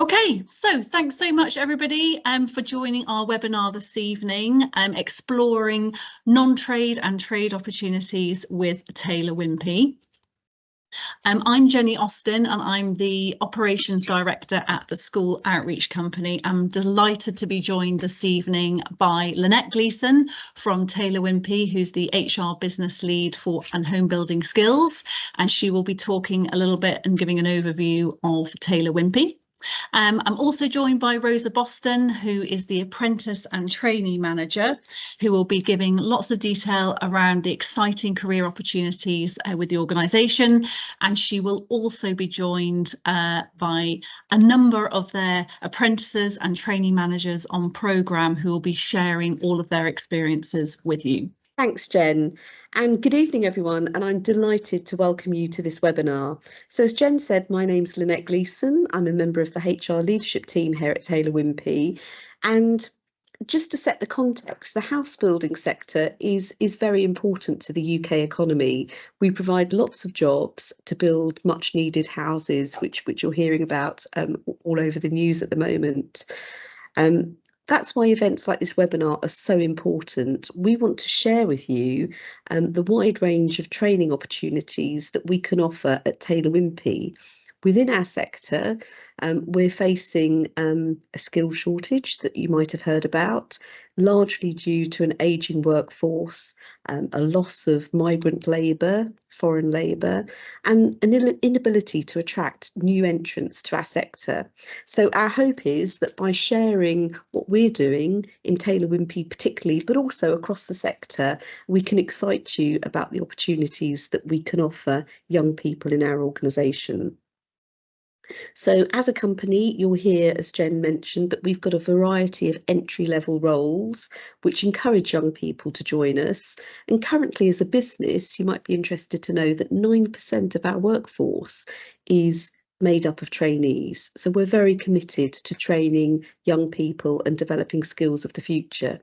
Okay, so thanks so much everybody for joining our webinar this evening, exploring non-trade and trade opportunities with Taylor Wimpey. I'm Jenny Austin and I'm the Operations Director at the School Outreach Company. I'm delighted to be joined this evening by Lynette Gleeson from Taylor Wimpey, who's the HR Business Lead for and Home Building Skills, and she will be talking a little bit and giving an overview of Taylor Wimpey. I'm also joined by Rosa Boston, who is the Apprentice and Trainee Manager, who will be giving lots of detail around the exciting career opportunities with the organisation. And she will also be joined by a number of their apprentices and trainee managers on programme who will be sharing all of their experiences with you. Thanks, Jen, and good evening, everyone, and I'm delighted to welcome you to this webinar. So as Jen said, my name's Lynette Gleeson. I'm a member of the HR leadership team here at Taylor Wimpey, and just to set the context, the house building sector is very important to the UK economy. We provide lots of jobs to build much needed houses, which you're hearing about all over the news at the moment. That's why events like this webinar are so important. We want to share with you the wide range of training opportunities that we can offer at Taylor Wimpey. Within our sector, we're facing a skill shortage that you might have heard about, largely due to an ageing workforce, a loss of migrant labour, foreign labour, and an inability to attract new entrants to our sector. So our hope is that by sharing what we're doing in Taylor Wimpey particularly, but also across the sector, we can excite you about the opportunities that we can offer young people in our organisation. So as a company, you'll hear, as Jen mentioned, that we've got a variety of entry-level roles which encourage young people to join us. And currently, as a business, you might be interested to know that 9% of our workforce is made up of trainees. So we're very committed to training young people and developing skills of the future.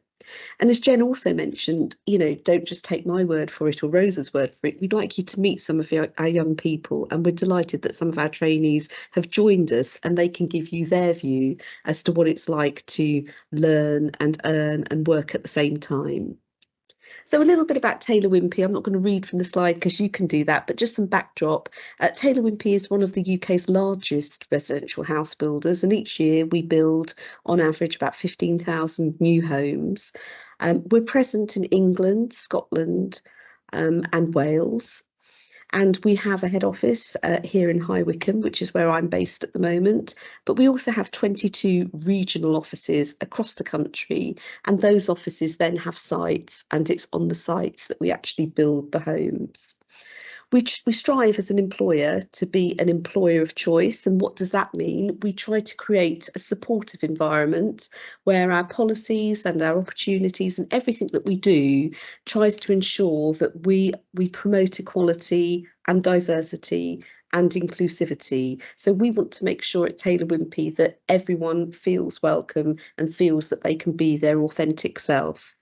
And as Jen also mentioned, don't just take my word for it or Rosa's word for it. We'd like you to meet some of our young people, and we're delighted that some of our trainees have joined us and they can give you their view as to what it's like to learn and earn and work at the same time. So a little bit about Taylor Wimpey. I'm not going to read from the slide because you can do that, but just some backdrop. Taylor Wimpey is one of the UK's largest residential house builders, and each year we build on average about 15,000 new homes. We're present in England, Scotland, and Wales. And we have a head office here in High Wycombe, which is where I'm based at the moment. But we also have 22 regional offices across the country. And those offices then have sites, and it's on the sites that we actually build the homes. We strive as an employer to be an employer of choice. And what does that mean? We try to create a supportive environment where our policies and our opportunities and everything that we do tries to ensure that we promote equality and diversity and inclusivity. So we want to make sure at Taylor Wimpey that everyone feels welcome and feels that they can be their authentic self.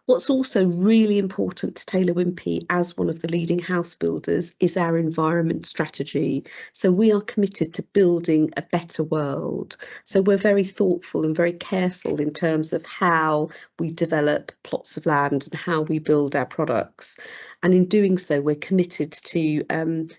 What's also really important to Taylor Wimpey as one of the leading house builders is our environment strategy. So we are committed to building a better world. So we're very thoughtful and very careful in terms of how we develop plots of land and how we build our products. And in doing so, we're committed to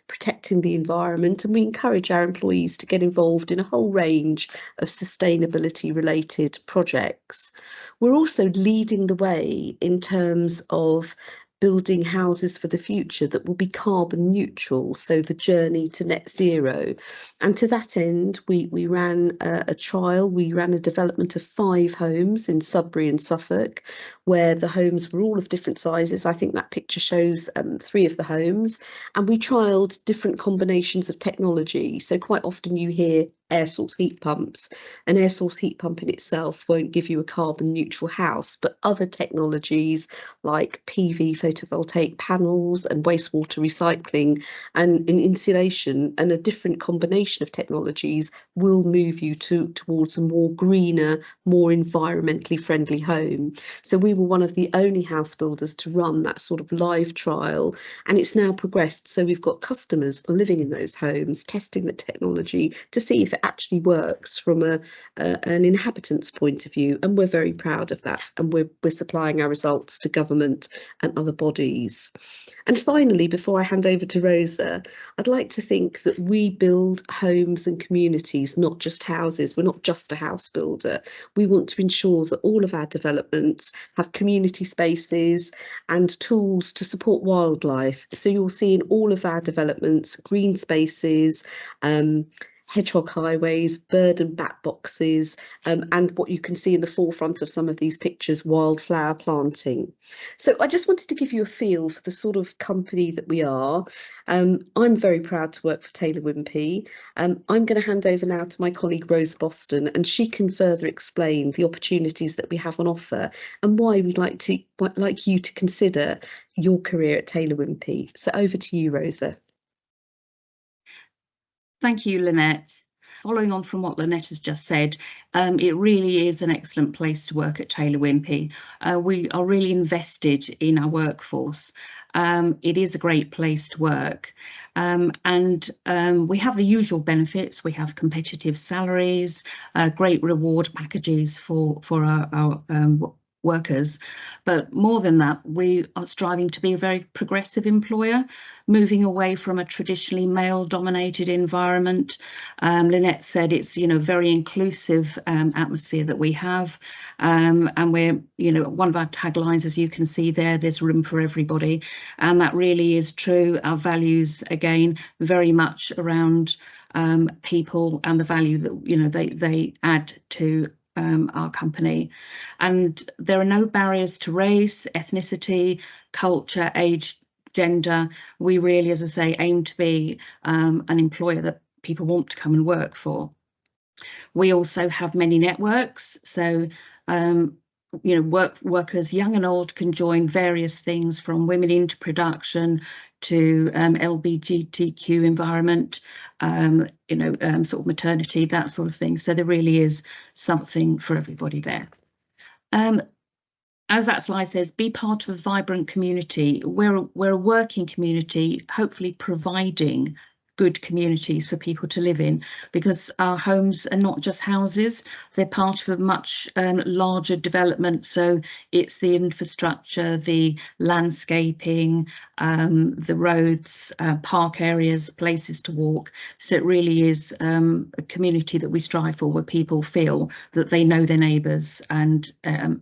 protecting the environment, and we encourage our employees to get involved in a whole range of sustainability related projects. We're also leading the way in terms of building houses for the future that will be carbon neutral, so the journey to net zero. And to that end, we ran a trial, we ran a development of 5 homes in Sudbury and Suffolk, where the homes were all of different sizes. I think that picture shows 3 of the homes, and we trialled different combinations of technology. So quite often you hear air source heat pumps. An air source heat pump in itself won't give you a carbon neutral house, but other technologies like PV photovoltaic panels and wastewater recycling and insulation and a different combination of technologies will move you towards a more greener, more environmentally friendly home. So we were one of the only house builders to run that sort of live trial, and it's now progressed. So we've got customers living in those homes, testing the technology to see if it actually works from an inhabitant's point of view, and we're very proud of that, and we're supplying our results to government and other bodies. And finally, before I hand over to Rosa, I'd like to think that we build homes and communities, not just houses. We're not just a house builder. We want to ensure that all of our developments have community spaces and tools to support wildlife. So you'll see in all of our developments, green spaces, hedgehog highways, bird and bat boxes, and what you can see in the forefront of some of these pictures, wildflower planting. So I just wanted to give you a feel for the sort of company that we are. I'm very proud to work for Taylor Wimpey. I'm going to hand over now to my colleague Rosa Boston, and she can further explain the opportunities that we have on offer and why we'd like you to consider your career at Taylor Wimpey. So over to you, Rosa. Thank you, Lynette. Following on from what Lynette has just said, it really is an excellent place to work at Taylor Wimpey. We are really invested in our workforce. It is a great place to work. And we have the usual benefits. We have competitive salaries, great reward packages for our workers, but more than that, we are striving to be a very progressive employer, moving away from a traditionally male-dominated environment. Lynette said it's, very inclusive atmosphere that we have, and we're, one of our taglines, as you can see there, there's room for everybody, and that really is true. Our values, again, very much around people and the value that they add to our company. And there are no barriers to race, ethnicity, culture, age, gender. We really, as I say, aim to be an employer that people want to come and work for. We also have many networks, so workers young and old can join various things, from women into production to LGBTQ environment, sort of maternity, that sort of thing. So there really is something for everybody there. As that slide says, be part of a vibrant community. We're a working community, hopefully providing good communities for people to live in, because our homes are not just houses, they're part of a much larger development. So it's the infrastructure, the landscaping, the roads, park areas, places to walk. So it really is a community that we strive for, where people feel that they know their neighbours, and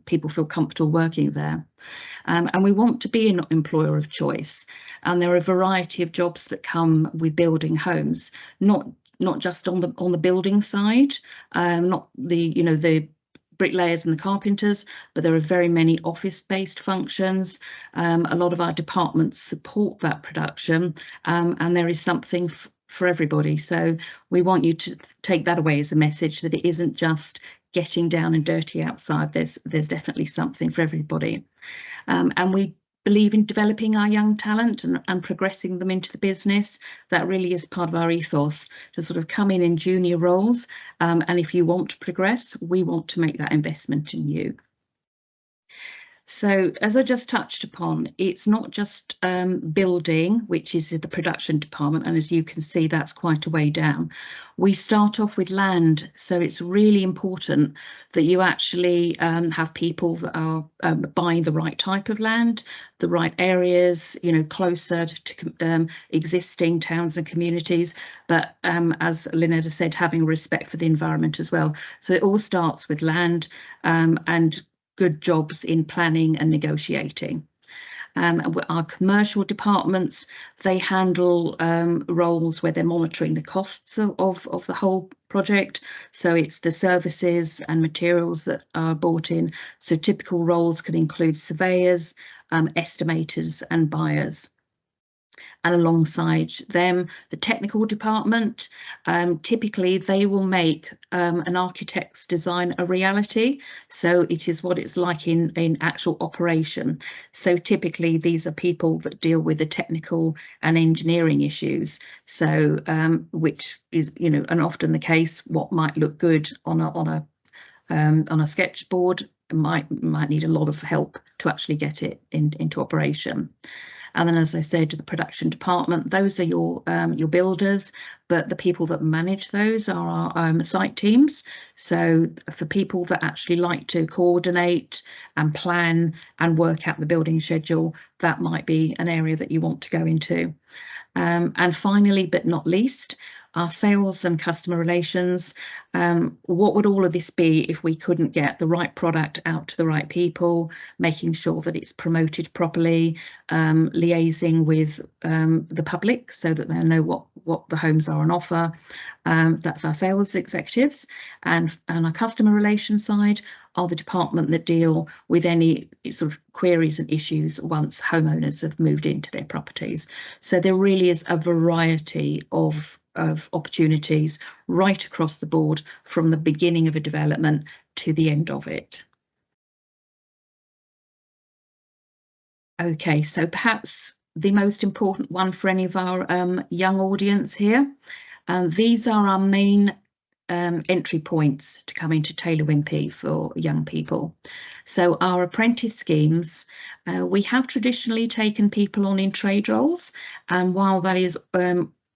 people feel comfortable working there. And we want to be an employer of choice, and there are a variety of jobs that come with building homes, not just on the building side, not the bricklayers and the carpenters, but there are very many office-based functions. A lot of our departments support that production, and there is something for everybody. So we want you to take that away as a message, that it isn't just getting down and dirty outside. There's definitely something for everybody. And we believe in developing our young talent and progressing them into the business. That really is part of our ethos, to sort of come in junior roles. And if you want to progress, we want to make that investment in you. So, as I just touched upon, it's not just building, which is the production department, and as you can see, that's quite a way down. We start off with land, so it's really important that you actually have people that are buying the right type of land, the right areas, closer to existing towns and communities, but as Lynette said, having respect for the environment as well. So it all starts with land and good jobs in planning and negotiating. Our commercial departments, they handle roles where they're monitoring the costs of the whole project. So it's the services and materials that are bought in. So typical roles can include surveyors, estimators and buyers. And alongside them, the technical department, typically they will make an architect's design a reality. So it is what it's like in actual operation. So typically these are people that deal with the technical and engineering issues. So which is, and often the case, what might look good on a sketchboard might need a lot of help to actually get it into operation. And then, as I said, the production department, those are your builders, but the people that manage those are our site teams. So for people that actually like to coordinate and plan and work out the building schedule, that might be an area that you want to go into. And finally, but not least, our sales and customer relations. What would all of this be if we couldn't get the right product out to the right people, making sure that it's promoted properly, liaising with the public so that they know what the homes are on offer. That's our sales executives, and our customer relations side are the department that deal with any sort of queries and issues once homeowners have moved into their properties. So there really is a variety of opportunities right across the board, from the beginning of a development to the end of it. Okay, so perhaps the most important one for any of our young audience here, these are our main entry points to come into Taylor Wimpey for young people. So our apprentice schemes, we have traditionally taken people on in trade roles, and while that is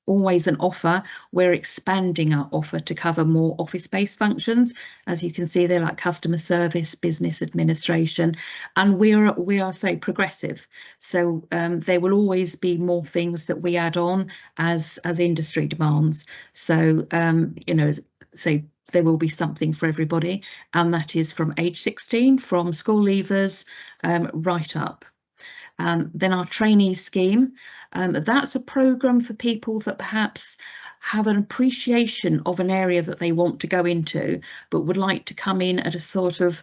always an offer, we're expanding our offer to cover more office-based functions. As you can see, they're like customer service, business administration, and we are say progressive. So there will always be more things that we add on as industry demands. So you know, so there will be something for everybody, and that is from age 16, from school leavers right up. Then our trainee scheme, that's a programme for people that perhaps have an appreciation of an area that they want to go into, but would like to come in at a sort of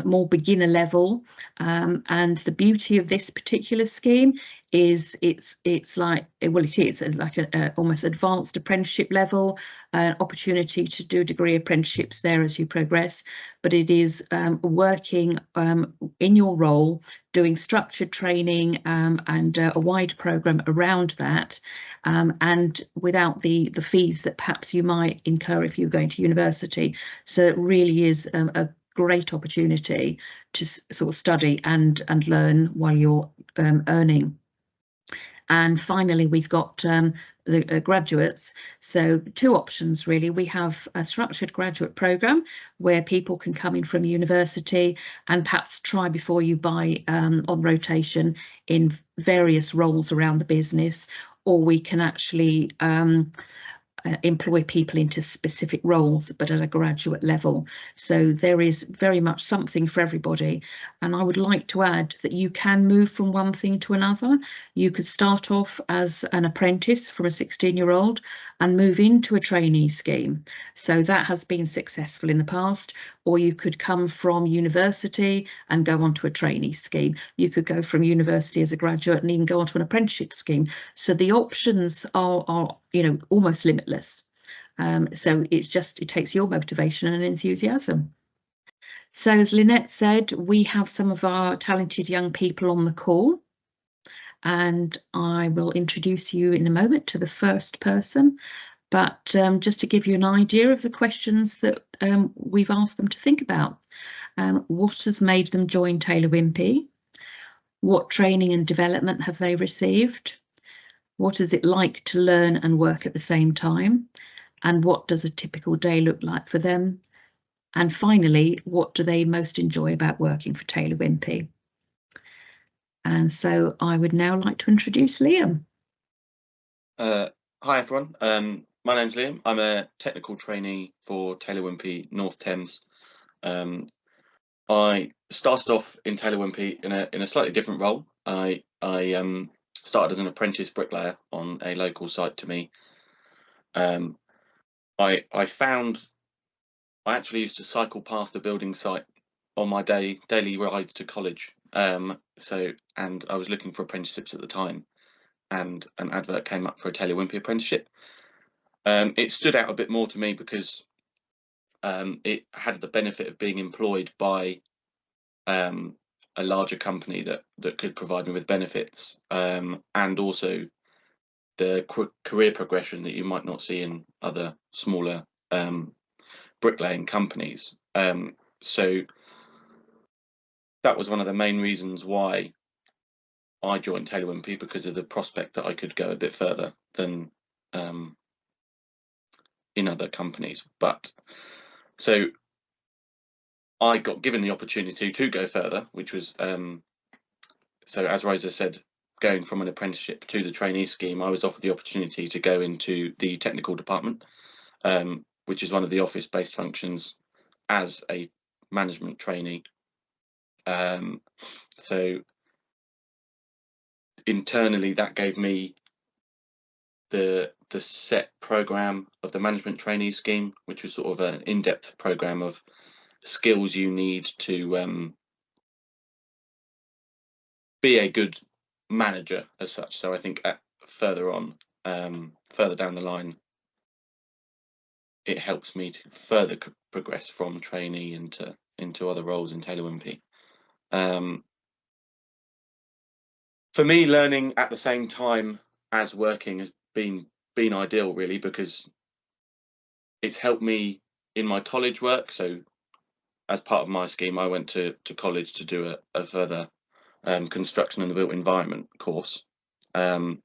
more beginner level. And the beauty of this particular scheme is it's like, well, it is like a almost advanced apprenticeship level, opportunity to do degree apprenticeships there as you progress, but it is working in your role, doing structured training and a wide programme around that, and without the fees that perhaps you might incur if you're going to university. So it really is a great opportunity to sort of study and learn while you're earning. And finally, we've got the graduates. So two options really. We have a structured graduate programme where people can come in from university and perhaps try before you buy on rotation in various roles around the business, or we can actually employ people into specific roles, but at a graduate level. So there is very much something for everybody. And I would like to add that you can move from one thing to another. You could start off as an apprentice from a 16-year-old and move into a trainee scheme. So that has been successful in the past. Or you could come from university and go on to a trainee scheme. You could go from university as a graduate and even go on to an apprenticeship scheme. So the options are you know, almost limitless. So it takes your motivation and enthusiasm. So as Lynette said, we have some of our talented young people on the call, and I will introduce you in a moment to the first person. But just to give you an idea of the questions that we've asked them to think about. What has made them join Taylor Wimpey? What training and development have they received? What is it like to learn and work at the same time? And what does a typical day look like for them? And finally, what do they most enjoy about working for Taylor Wimpey? And so I would now like to introduce Liam. Hi everyone, my name's Liam. I'm a technical trainee for Taylor Wimpey North Thames. I started off in Taylor Wimpey in a slightly different role. I started as an apprentice bricklayer on a local site to me. I actually used to cycle past the building site on my daily rides to college. And I was looking for apprenticeships at the time, and an advert came up for a Taylor Wimpey apprenticeship. It stood out a bit more to me because it had the benefit of being employed by a larger company that could provide me with benefits, and also the career progression that you might not see in other smaller bricklaying companies. So that was one of the main reasons why I joined Taylor Wimpey because of the prospect that I could go a bit further than in other companies. But so I got given the opportunity to go further, which was so as Rosa said, going from an apprenticeship to the trainee scheme, I was offered the opportunity to go into the technical department, which is one of the office-based functions as a management trainee. So internally, that gave me the set program of the management trainee scheme, which was sort of an in-depth program of skills you need to be a good manager as such. So I think further on, further down the line, it helps me to further progress from trainee into other roles in Taylor Wimpey. For me, learning at the same time as working has been ideal, really, because it's helped me in my college work. So as part of my scheme, I went to college to do a further construction and the built environment course, and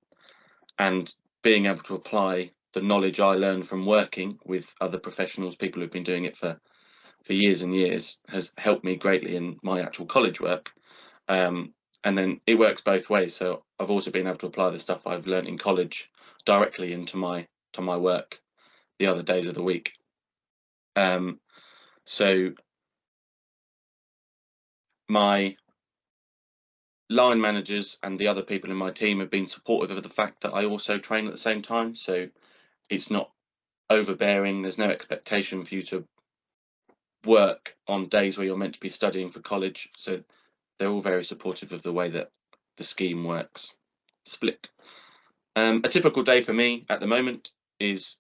being able to apply the knowledge I learned from working with other professionals, people who've been doing it for years and years, has helped me greatly in my actual college work. And then it works both ways. So I've also been able to apply the stuff I've learned in college directly into my work the other days of the week. So my line managers and the other people in my team have been supportive of the fact that I also train at the same time. So it's not overbearing. There's no expectation for you to work on days where you're meant to be studying for college. So they're all very supportive of the way that the scheme works split. A typical day for me at the moment is,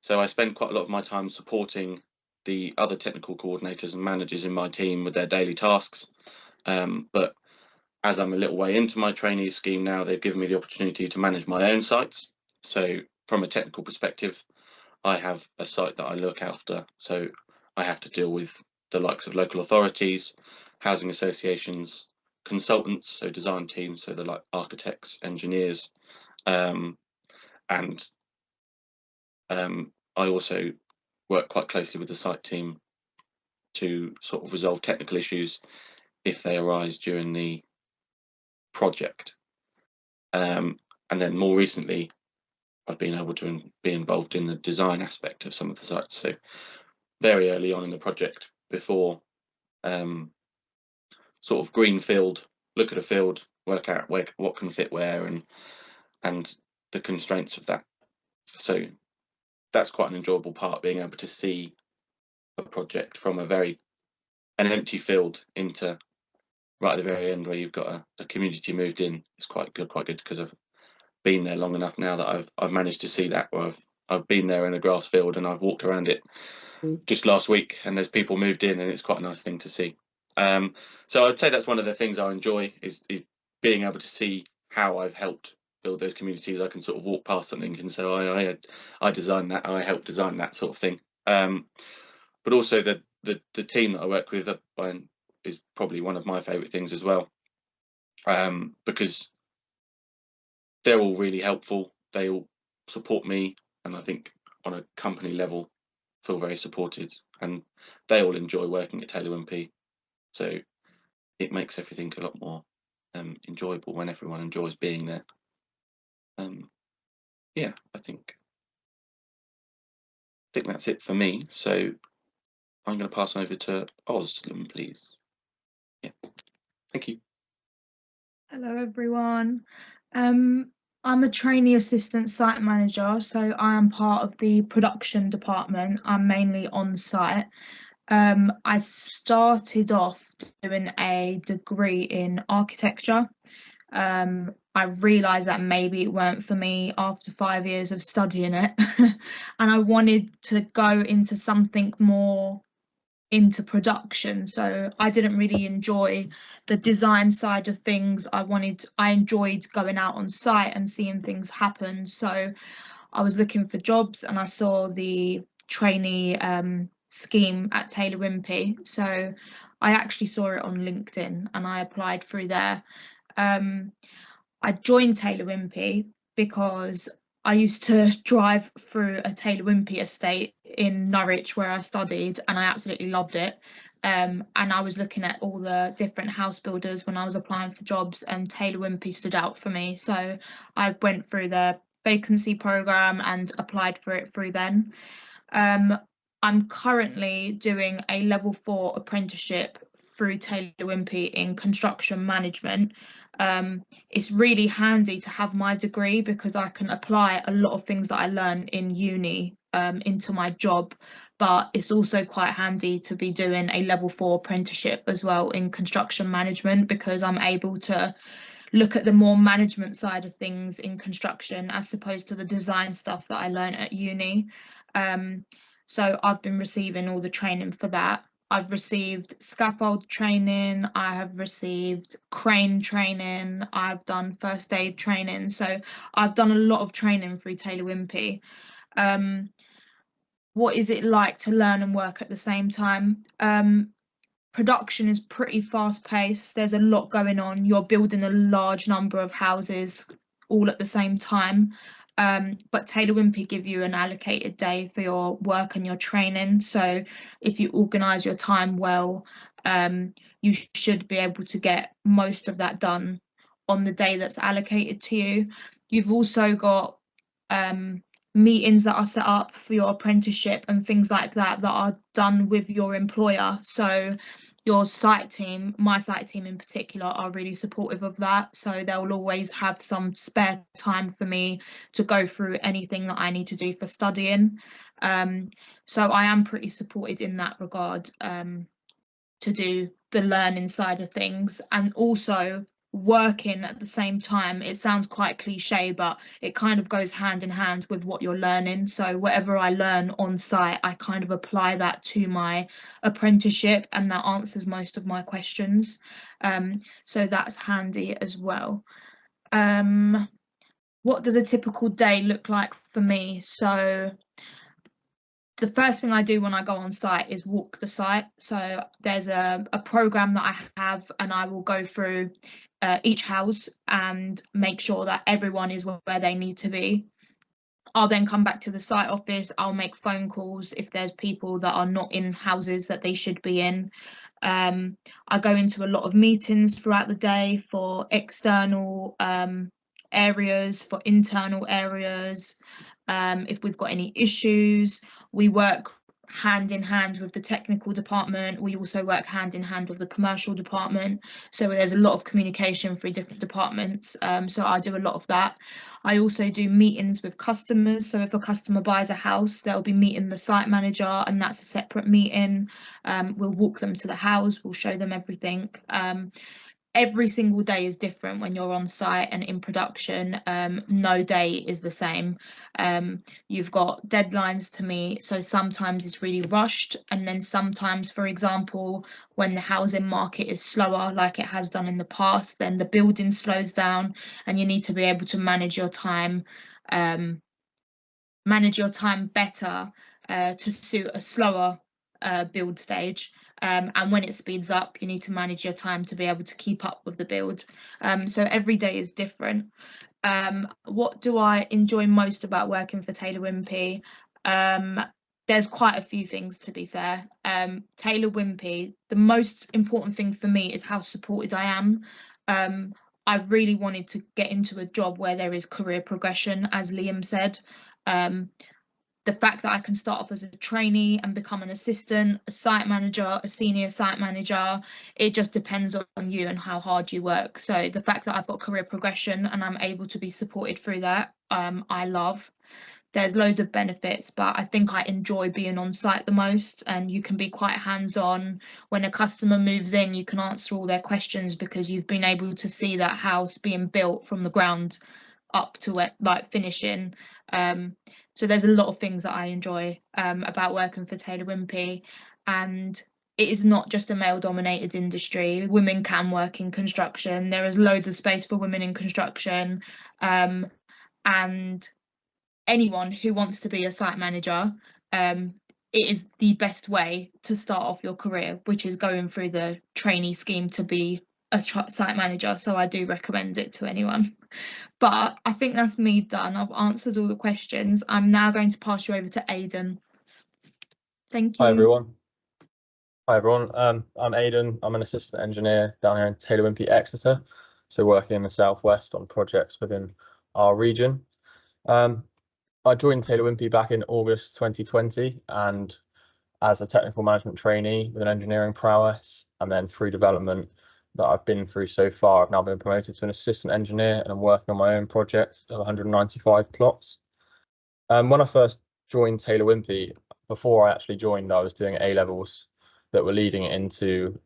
so I spend quite a lot of my time supporting the other technical coordinators and managers in my team with their daily tasks. But as I'm a little way into my trainee scheme now, they've given me the opportunity to manage my own sites. So from a technical perspective, I have a site that I look after. So I have to deal with the likes of local authorities, housing associations, consultants, so design teams, so they're like architects, engineers, and I also work quite closely with the site team to sort of resolve technical issues if they arise during the project. And then more recently, I've been able to be involved in the design aspect of some of the sites. So very early on in the project, before sort of greenfield, look at a field, work out what can fit where, and the constraints of that. So that's quite an enjoyable part, being able to see a project from an empty field into right at the very end where you've got a community moved in. It's quite good because I've been there long enough now that I've managed to see that, where I've been there in a grass field and I've walked around it just last week, and there's people moved in, and it's quite a nice thing to see. So I'd say that's one of the things I enjoy is being able to see how I've helped build those communities. I can sort of walk past something and say, I designed that, I helped design that sort of thing. But also the team that I work with is probably one of my favourite things as well, because they're all really helpful. They all support me, and I think on a company level feel very supported, and they all enjoy working at Taylor Wimpey. So it makes everything a lot more enjoyable when everyone enjoys being there. Yeah, I think that's it for me. So I'm going to pass over to Oslem, please. Yeah, thank you. Hello everyone. I'm a trainee assistant site manager, so I am part of the production department. I'm mainly on site. I started off doing a degree in architecture. I realised that maybe it weren't for me after 5 years of studying it, and I wanted to go into something more into production. So I didn't really enjoy the design side of things. I enjoyed going out on site and seeing things happen. So I was looking for jobs, and I saw the trainee scheme at Taylor Wimpey. So I actually saw it on LinkedIn and I applied through there. I joined Taylor Wimpey because I used to drive through a Taylor Wimpey estate in Norwich where I studied, and I absolutely loved it. And I was looking at all the different house builders when I was applying for jobs, and Taylor Wimpey stood out for me. So I went through the vacancy programme and applied for it through then. I'm currently doing a level 4 apprenticeship through Taylor Wimpey in construction management. It's really handy to have my degree because I can apply a lot of things that I learn in uni into my job, but it's also quite handy to be doing a level 4 apprenticeship as well in construction management, because I'm able to look at the more management side of things in construction as opposed to the design stuff that I learned at uni. So I've been receiving all the training for that. I've received scaffold training, I have received crane training, I've done first aid training. So I've done a lot of training through Taylor Wimpey. What is it like to learn and work at the same time? Production is pretty fast paced. There's a lot going on. You're building a large number of houses all at the same time. But Taylor Wimpey give you an allocated day for your work and your training. So if you organise your time well, you should be able to get most of that done on the day that's allocated to you. You've also got meetings that are set up for your apprenticeship and things like that that are done with your employer. So your site team, my site team in particular, are really supportive of that. So they'll always have some spare time for me to go through anything that I need to do for studying. So I am pretty supported in that regard, to do the learning side of things, and also working at the same time. It sounds quite cliche, but it kind of goes hand in hand with what you're learning. So whatever I learn on site, I kind of apply that to my apprenticeship, and that answers most of my questions. So that's handy as well. What does a typical day look like for me? So the first thing I do when I go on site is walk the site. So there's a program that I have, and I will go through each house and make sure that everyone is where they need to be. I'll then come back to the site office. I'll make phone calls if there's people that are not in houses that they should be in. I go into a lot of meetings throughout the day for external areas, for internal areas. If we've got any issues, we work hand in hand with the technical department. We also work hand in hand with the commercial department. So there's a lot of communication through different departments. So I do a lot of that. I also do meetings with customers. So if a customer buys a house, they'll be meeting the site manager, and that's a separate meeting. We'll walk them to the house, we'll show them everything. Every single day is different when you're on site and in production. No day is the same. You've got deadlines to meet, so sometimes it's really rushed, and then sometimes, for example, when the housing market is slower, like it has done in the past, then the building slows down, and you need to be able to manage your time better to suit a slower build stage. And when it speeds up, you need to manage your time to be able to keep up with the build. So every day is different. What do I enjoy most about working for Taylor Wimpey? There's quite a few things, to be fair. Taylor Wimpey, the most important thing for me is how supported I am. I really wanted to get into a job where there is career progression, as Liam said. The fact that I can start off as a trainee and become an assistant, a site manager, a senior site manager, it just depends on you and how hard you work. So the fact that I've got career progression and I'm able to be supported through that, I love. There's loads of benefits, but I think I enjoy being on site the most, and you can be quite hands-on. When a customer moves in, you can answer all their questions because you've been able to see that house being built from the ground up to it, like finishing. So there's a lot of things that I enjoy about working for Taylor Wimpey, and it is not just a male-dominated industry. Women can work in construction. There is loads of space for women in construction, and anyone who wants to be a site manager, it is the best way to start off your career, which is going through the trainee scheme to be a site manager, so I do recommend it to anyone. But I think that's me done. I've answered all the questions. I'm now going to pass you over to Aidan. Thank you. Hi everyone. I'm Aidan. I'm an assistant engineer down here in Taylor Wimpey, Exeter, so working in the southwest on projects within our region. I joined Taylor Wimpey back in August 2020, and as a technical management trainee with an engineering prowess, and then through development that I've been through so far, I've now been promoted to an assistant engineer, and I'm working on my own project of 195 plots. When I first joined Taylor Wimpey, before I actually joined, I was doing A-levels that were leading into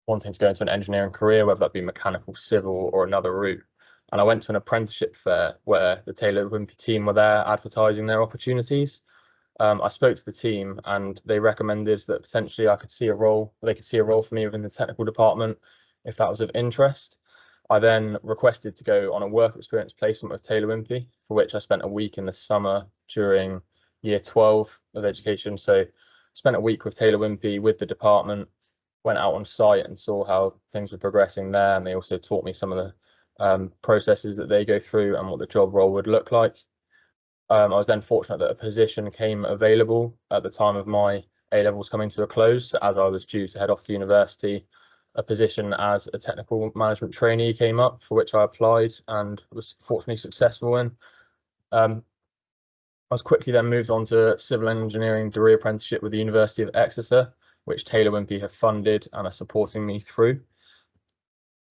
wanting to go into an engineering career, whether that be mechanical, civil, or another route. And I went to an apprenticeship fair where the Taylor Wimpey team were there advertising their opportunities. I spoke to the team and they recommended that potentially I could see a role, they could see a role for me within the technical department if that was of interest. I then requested to go on a work experience placement with Taylor Wimpey, for which I spent a week in the summer during year 12 of education. So spent a week with Taylor Wimpey with the department, went out on site and saw how things were progressing there. And they also taught me some of the processes that they go through and what the job role would look like. I was then fortunate that a position came available at the time of my A-levels coming to a close. So as I was due to head off to university, a position as a technical management trainee came up, for which I applied and was fortunately successful in. I was quickly then moved on to a civil engineering degree apprenticeship with the University of Exeter, which Taylor Wimpey have funded and are supporting me through.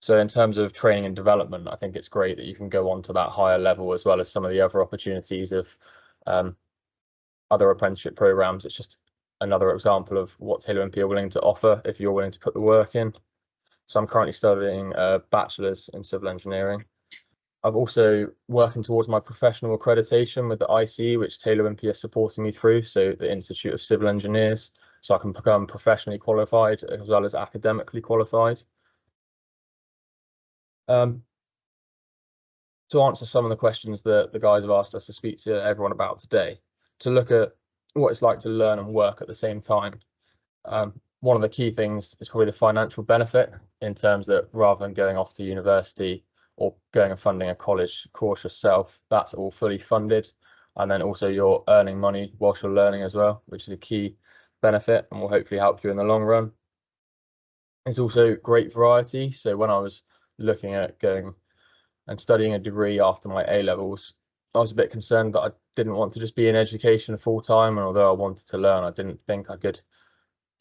So in terms of training and development, I think it's great that you can go on to that higher level, as well as some of the other opportunities of other apprenticeship programs. It's just another example of what Taylor Wimpey are willing to offer if you're willing to put the work in. So I'm currently studying a bachelor's in civil engineering. I'm also working towards my professional accreditation with the ICE, which Taylor Wimpey are supporting me through, so the Institute of Civil Engineers, so I can become professionally qualified as well as academically qualified. To answer some of the questions that the guys have asked us to speak to everyone about today, to look at what it's like to learn and work at the same time. One of the key things is probably the financial benefit, in terms that rather than going off to university or going and funding a college course yourself, that's all fully funded. And then also you're earning money whilst you're learning as well, which is a key benefit and will hopefully help you in the long run. It's also great variety. So when I was looking at going and studying a degree after my A-levels, I was a bit concerned that I didn't want to just be in education full time. And although I wanted to learn, I didn't think I could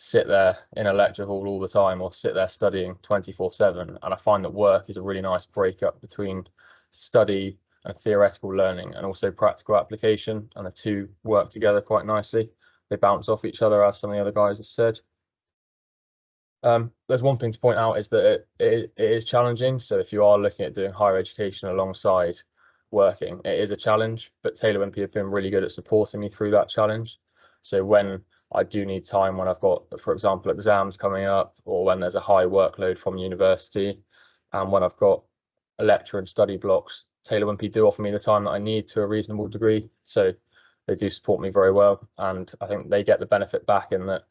sit there in a lecture hall all the time or sit there studying 24/7. And I find that work is a really nice breakup between study and theoretical learning and also practical application, and the two work together quite nicely. They bounce off each other, as some of the other guys have said. There's one thing to point out, is that it is challenging. So if you are looking at doing higher education alongside working, it is a challenge, but Taylor Wimpey have been really good at supporting me through that challenge. So when I do need time, when I've got, for example, exams coming up, or when there's a high workload from university, and when I've got a lecture and study blocks, Taylor Wimpey do offer me the time that I need to a reasonable degree. So they do support me very well, and I think they get the benefit back in that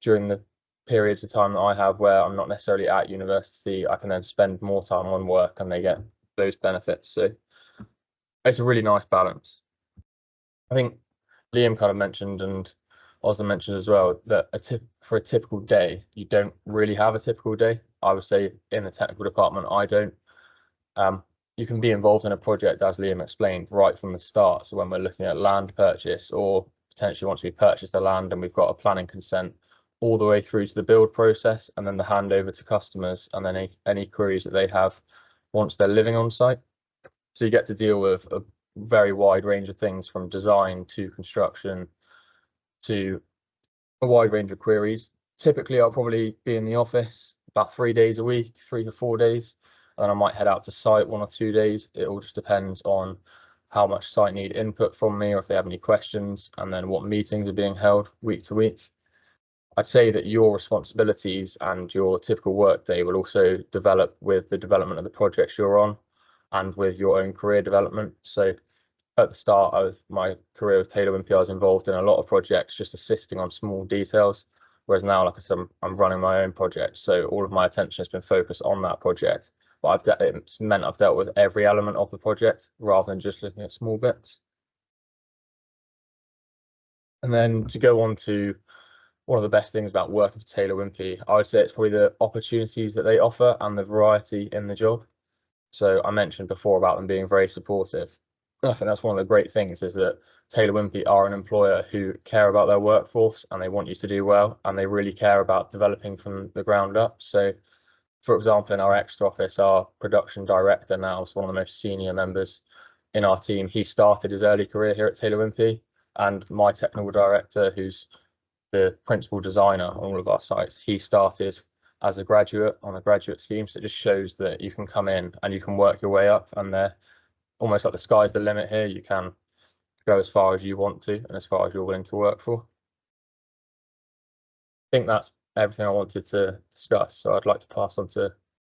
during the periods of time that I have where I'm not necessarily at university, I can then spend more time on work and they get those benefits. So it's a really nice balance. I think Liam kind of mentioned, and Osman mentioned as well, that for a typical day, you don't really have a typical day. I would say in the technical department, I don't. You can be involved in a project, as Liam explained, right from the start. So when we're looking at land purchase, or potentially once we purchase the land and we've got a planning consent, all the way through to the build process, and then the handover to customers, and then any queries that they have once they're living on site. So you get to deal with a very wide range of things, from design to construction to a wide range of queries. Typically, I'll probably be in the office about 3 days a week, 3 to 4 days, and then I might head out to site 1 or 2 days. It all just depends on how much site need input from me, or if they have any questions, and then what meetings are being held week to week. I'd say that your responsibilities and your typical workday will also develop with the development of the projects you're on and with your own career development. So at the start of my career with Taylor Wimpey, I was involved in a lot of projects, just assisting on small details. Whereas now, like I said, I'm running my own project, so all of my attention has been focused on that project. But it's meant I've dealt with every element of the project rather than just looking at small bits. And then to go on to one of the best things about working for Taylor Wimpey, I would say it's probably the opportunities that they offer and the variety in the job. So I mentioned before about them being very supportive. I think that's one of the great things is that Taylor Wimpey are an employer who care about their workforce and they want you to do well, and they really care about developing from the ground up. So, for example, in our extra office, our production director now is one of the most senior members in our team. He started his early career here at Taylor Wimpey, and my technical director, who's the principal designer on all of our sites, he started as a graduate on a graduate scheme. So it just shows that you can come in and you can work your way up, and they're almost like the sky's the limit here. You can go as far as you want to and as far as you're willing to work for. I think that's everything I wanted to discuss. So I'd like to pass on to